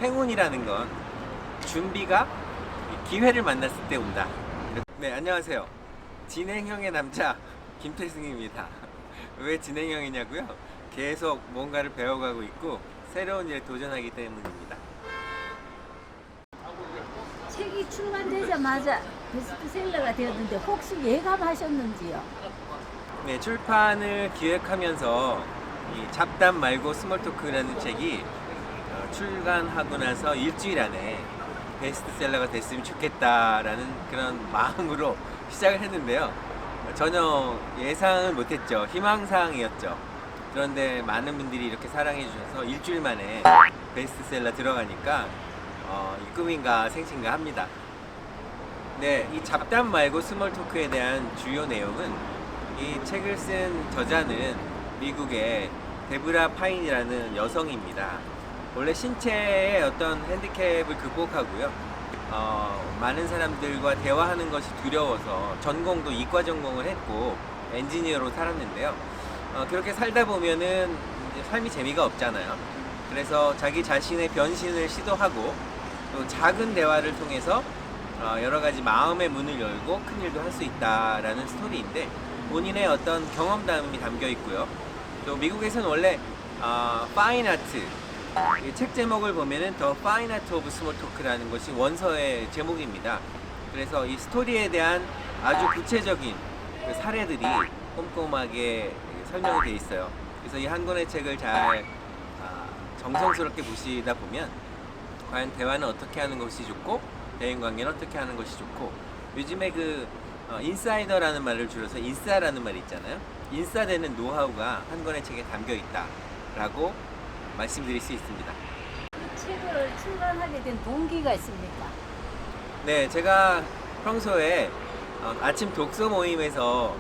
행운이라는 건 준비가 기회를 만났을 때 온다. 네, 안녕하세요. 진행형의 남자 김태승입니다. 왜 진행형이냐고요? 계속 뭔가를 배워가고 있고 새로운 일에 도전하기 때문입니다. 책이 출간되자마자 베스트셀러가 되었는데 혹시 예감하셨는지요? 네, 출판을 기획하면서 이 잡담 말고 스몰토크라는 책이 출간하고 나서 일주일 안에 베스트셀러가 됐으면 좋겠다라는 그런 마음으로 시작을 했는데요. 전혀 예상은 못했죠. 희망사항이었죠. 그런데 많은 분들이 이렇게 사랑해 주셔서 일주일 만에 베스트셀러 들어가니까 이 꿈인가 생신가 합니다. 네, 이 잡담 말고 스몰토크에 대한 주요 내용은 이 책을 쓴 저자는 미국의 데브라 파인이라는 여성입니다. 원래 신체의 어떤 핸디캡을 극복하고요. 많은 사람들과 대화하는 것이 두려워서 전공도 이과 전공을 했고 엔지니어로 살았는데요. 그렇게 살다 보면은 이제 삶이 재미가 없잖아요. 그래서 자기 자신의 변신을 시도하고 또 작은 대화를 통해서 여러 가지 마음의 문을 열고 큰 일도 할 수 있다라는 스토리인데 본인의 어떤 경험담이 담겨 있고요. 또 미국에서는 원래 파인 아트 이 책 제목을 보면은 더 파인 아트 오브 스몰 토크라는 것이 원서의 제목입니다. 그래서 이 스토리에 대한 아주 구체적인 그 사례들이 꼼꼼하게 설명이 되어 있어요. 그래서 이 한 권의 책을 잘 정성스럽게 보시다 보면 과연 대화는 어떻게 하는 것이 좋고 대인관계는 어떻게 하는 것이 좋고 요즘에 그 인사이더라는 말을 줄여서 인싸라는 말이 있잖아요. 인싸되는 노하우가 한 권의 책에 담겨 있다라고 말씀드릴 수 있습니다. 책을 출간하게 된 동기가 있습니까? 네, 제가 평소에 아침 독서 모임에서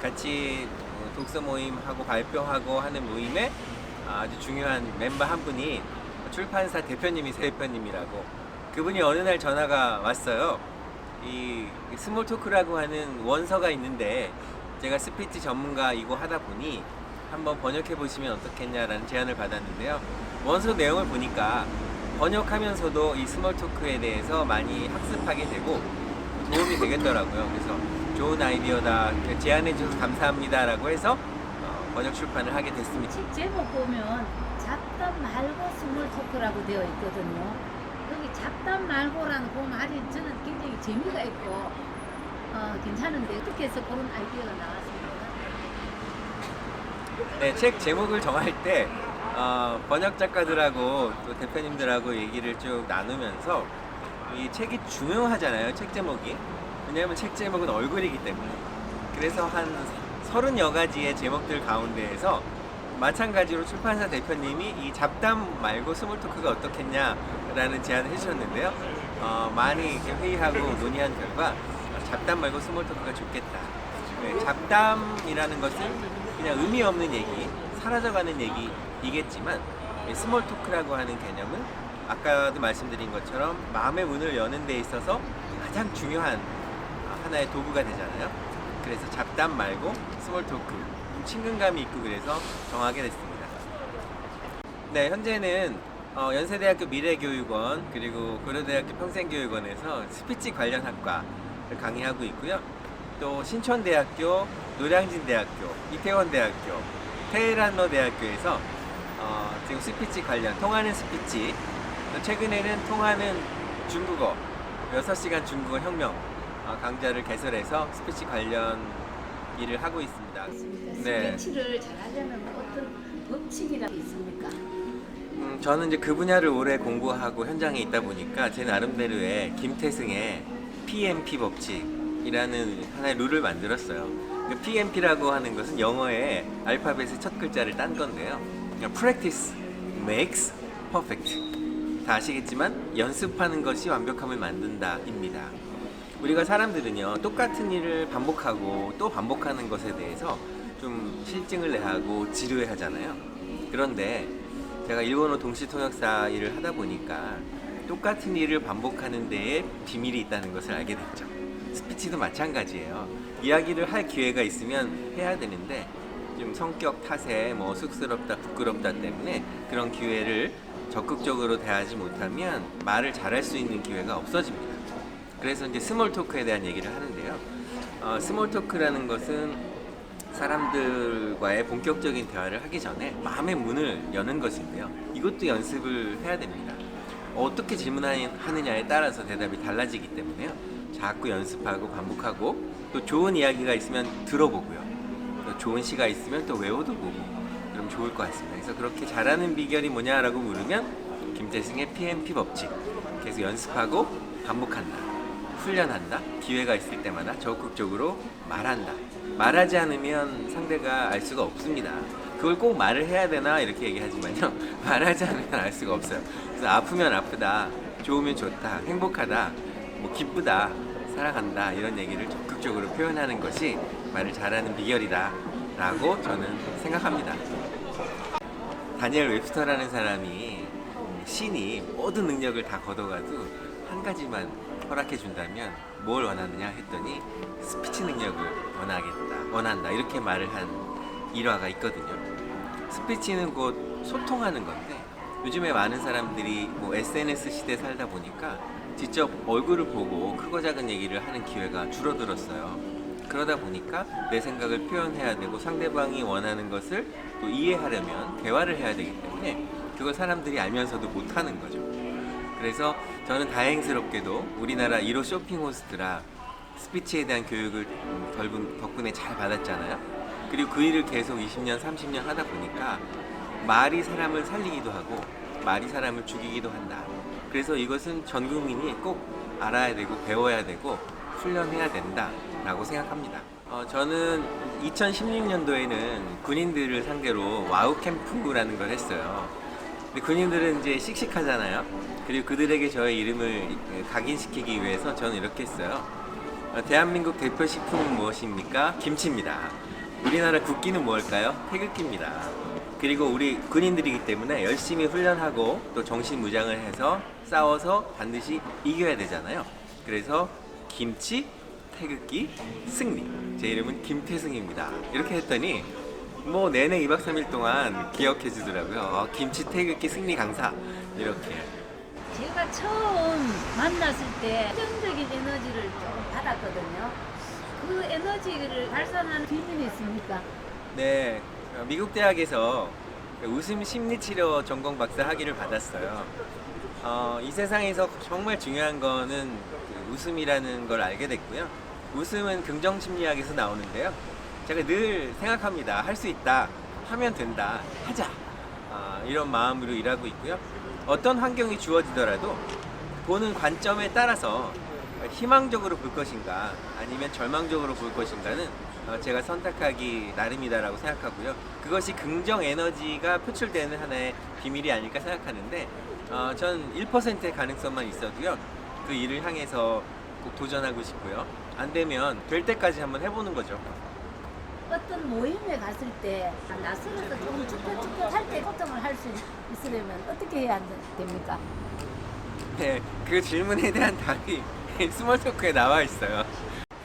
같이 독서 모임하고 발표하고 하는 모임에 아주 중요한 멤버 한 분이 출판사 대표님이세요. 대표님이라고 그분이 어느 날 전화가 왔어요. 이 스몰 토크라고 하는 원서가 있는데 제가 스피치 전문가이고 하다 보니 한번 번역해 보시면 어떻겠냐라는 제안을 받았는데요. 원서 내용을 보니까 번역하면서도 이 스몰 토크에 대해서 많이 학습하게 되고 도움이 되겠더라고요. 그래서 좋은 아이디어다, 제안해 주셔서 감사합니다라고 해서 번역 출판을 하게 됐습니다. 책 제목 보면 잡담 말고 스몰 토크라고 되어 있거든요. 여기 잡담 말고라는 그 말이 저는 굉장히 재미가 있고 괜찮은데 어떻게 해서 그런 아이디어가 나왔습니까? 네, 책 제목을 정할 때 번역 작가들하고 또 대표님들하고 얘기를 쭉 나누면서 이 책이 중요하잖아요. 책 제목이. 왜냐하면 책 제목은 얼굴이기 때문에. 그래서 한 30여 가지의 제목들 가운데에서 마찬가지로 출판사 대표님이 이 잡담 말고 스몰 토크가 어떻겠냐라는 제안을 해주셨는데요. 많이 이렇게 회의하고 논의한 결과 잡담 말고 스몰 토크가 좋겠다. 네, 잡담이라는 것은 그냥 의미 없는 얘기, 사라져가는 얘기이겠지만 스몰 토크라고 하는 개념은 아까도 말씀드린 것처럼 마음의 문을 여는 데 있어서 가장 중요한 하나의 도구가 되잖아요. 그래서 잡담 말고 스몰 토크, 친근감이 있고 그래서 정하게 됐습니다. 네, 현재는 연세대학교 미래교육원 그리고 고려대학교 평생교육원에서 스피치 관련 학과를 강의하고 있고요. 또 신촌대학교, 노량진대학교, 이태원대학교, 테헤란로대학교에서 지금 스피치 관련 통하는 스피치, 또 최근에는 통하는 중국어 6시간 중국어 혁명 강좌를 개설해서 스피치 관련 일을 하고 있습니다. 네. 스피치를 잘하려면 어떤 법칙이라도 있습니까? 저는 이제 그 분야를 오래 공부하고 현장에 있다 보니까 제 나름대로의 김태승의 PMP 법칙이라는 하나의 룰을 만들었어요. 그 PMP라고 하는 것은 영어의 알파벳의 첫 글자를 딴 건데요. Practice makes perfect. 다 아시겠지만 연습하는 것이 완벽함을 만든다입니다. 우리가 사람들은요 똑같은 일을 반복하고 또 반복하는 것에 대해서 좀 실증을 내하고 지루해 하잖아요. 그런데 제가 일본어 동시통역사 일을 하다 보니까 똑같은 일을 반복하는 데에 비밀이 있다는 것을 알게 됐죠. 스피치도 마찬가지예요. 이야기를 할 기회가 있으면 해야 되는데 좀 성격 탓에 뭐 쑥스럽다 부끄럽다 때문에 그런 기회를 적극적으로 대하지 못하면 말을 잘할 수 있는 기회가 없어집니다. 그래서 이제 스몰 토크에 대한 얘기를 하는데요. 스몰 토크라는 것은 사람들과의 본격적인 대화를 하기 전에 마음의 문을 여는 것인데요. 이것도 연습을 해야 됩니다. 어떻게 질문하느냐에 따라서 대답이 달라지기 때문에요. 자꾸 연습하고 반복하고 또 좋은 이야기가 있으면 들어보고요. 또 좋은 시가 있으면 또 외워도 보고 그럼 좋을 것 같습니다. 그래서 그렇게 잘하는 비결이 뭐냐라고 물으면 김태승의 PMP 법칙. 계속 연습하고 반복한다. 훈련한다. 기회가 있을 때마다 적극적으로 말한다. 말하지 않으면 상대가 알 수가 없습니다. 그걸 꼭 말을 해야 되나 이렇게 얘기하지만요. 말하지 않으면 알 수가 없어요. 그래서 아프면 아프다, 좋으면 좋다, 행복하다, 뭐 기쁘다, 사랑한다 이런 얘기를 적극적으로 표현하는 것이 말을 잘하는 비결이다 라고 저는 생각합니다. 다니엘 웹스터라는 사람이 신이 모든 능력을 다 걷어가도 한 가지만 허락해 준다면 뭘 원하느냐 했더니 스피치 능력을 원한다 이렇게 말을 한 일화가 있거든요. 스피치는 곧 소통하는 건데 요즘에 많은 사람들이 뭐 SNS 시대 살다 보니까 직접 얼굴을 보고 크고 작은 얘기를 하는 기회가 줄어들었어요. 그러다 보니까 내 생각을 표현해야 되고 상대방이 원하는 것을 또 이해하려면 대화를 해야 되기 때문에 그걸 사람들이 알면서도 못하는 거죠. 그래서 저는 다행스럽게도 우리나라 1호 쇼핑 호스트라 스피치에 대한 교육을 덕분에 잘 받았잖아요. 그리고 그 일을 계속 20년, 30년 하다 보니까 말이 사람을 살리기도 하고 말이 사람을 죽이기도 한다. 그래서 이것은 전 국민이 꼭 알아야 되고 배워야 되고 훈련해야 된다라고 생각합니다. 저는 2016년도에는 군인들을 상대로 와우 캠프라는 걸 했어요. 근데 군인들은 이제 씩씩하잖아요. 그리고 그들에게 저의 이름을 각인시키기 위해서 저는 이렇게 했어요. 대한민국 대표 식품은 무엇입니까? 김치입니다. 우리나라 국기는 무엇일까요? 태극기입니다. 그리고 우리 군인들이기 때문에 열심히 훈련하고 또 정신무장을 해서 싸워서 반드시 이겨야 되잖아요. 그래서 김치, 태극기, 승리. 제 이름은 김태승입니다. 이렇게 했더니 뭐 내내 2박 3일 동안 기억해 주더라고요. 김치, 태극기, 승리 강사 이렇게. 제가 처음 만났을 때 긍정적인 에너지를 좀 받았거든요. 그 에너지를 발산하는 비밀이 있습니까? 네, 미국 대학에서 웃음 심리치료 전공 박사 학위를 받았어요. 이 세상에서 정말 중요한 거는 그 웃음이라는 걸 알게 됐고요. 웃음은 긍정 심리학에서 나오는데요. 제가 늘 생각합니다. 할 수 있다, 하면 된다, 하자. 이런 마음으로 일하고 있고요. 어떤 환경이 주어지더라도 보는 관점에 따라서 희망적으로 볼 것인가 아니면 절망적으로 볼 것인가는 제가 선택하기 나름이다라고 생각하고요. 그것이 긍정 에너지가 표출되는 하나의 비밀이 아닐까 생각하는데 전 1%의 가능성만 있어도요. 그 일을 향해서 꼭 도전하고 싶고요. 안 되면 될 때까지 한번 해보는 거죠. 어떤 모임에 갔을 때 낯설어서 좀 쭈뼛쭈뼛할 때 소통을 할 수 있으려면 어떻게 해야 됩니까? 네, 그 질문에 대한 답이 스몰 토크에 나와 있어요.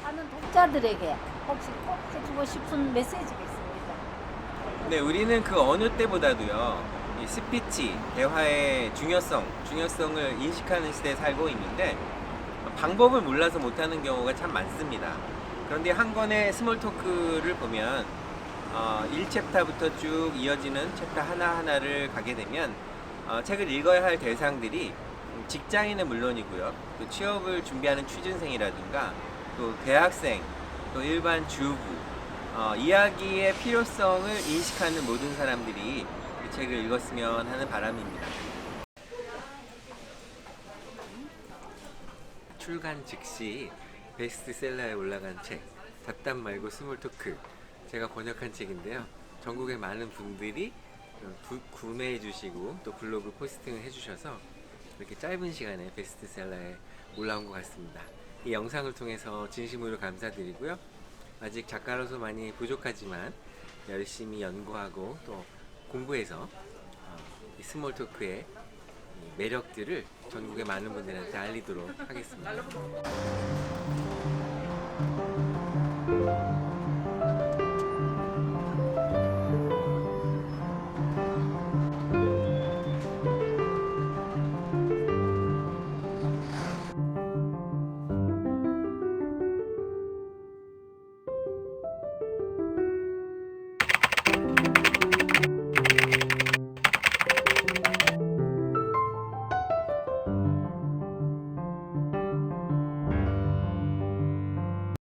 사는 독자들에게 혹시 꼭 해주고 싶은 메시지가 있습니까? 네, 우리는 그 어느 때보다도요, 이 스피치, 대화의 중요성을 인식하는 시대에 살고 있는데, 방법을 몰라서 못하는 경우가 참 많습니다. 그런데 한 권의 스몰 토크를 보면, 1챕터부터 쭉 이어지는 챕터 하나하나를 가게 되면, 책을 읽어야 할 대상들이 직장인은 물론이고요, 또 취업을 준비하는 취준생이라든가, 또 대학생, 또 일반 주부, 이야기의 필요성을 인식하는 모든 사람들이 이 책을 읽었으면 하는 바람입니다. 출간 즉시 베스트셀러에 올라간 책 잡담 말고 스몰 토크, 제가 번역한 책인데요. 전국의 많은 분들이 구매해 주시고 또 블로그 포스팅을 해주셔서 이렇게 짧은 시간에 베스트셀러에 올라온 것 같습니다. 이 영상을 통해서 진심으로 감사드리고요. 아직 작가로서 많이 부족하지만 열심히 연구하고 또 공부해서 이 스몰 토크의 매력들을 전국의 많은 분들한테 알리도록 하겠습니다.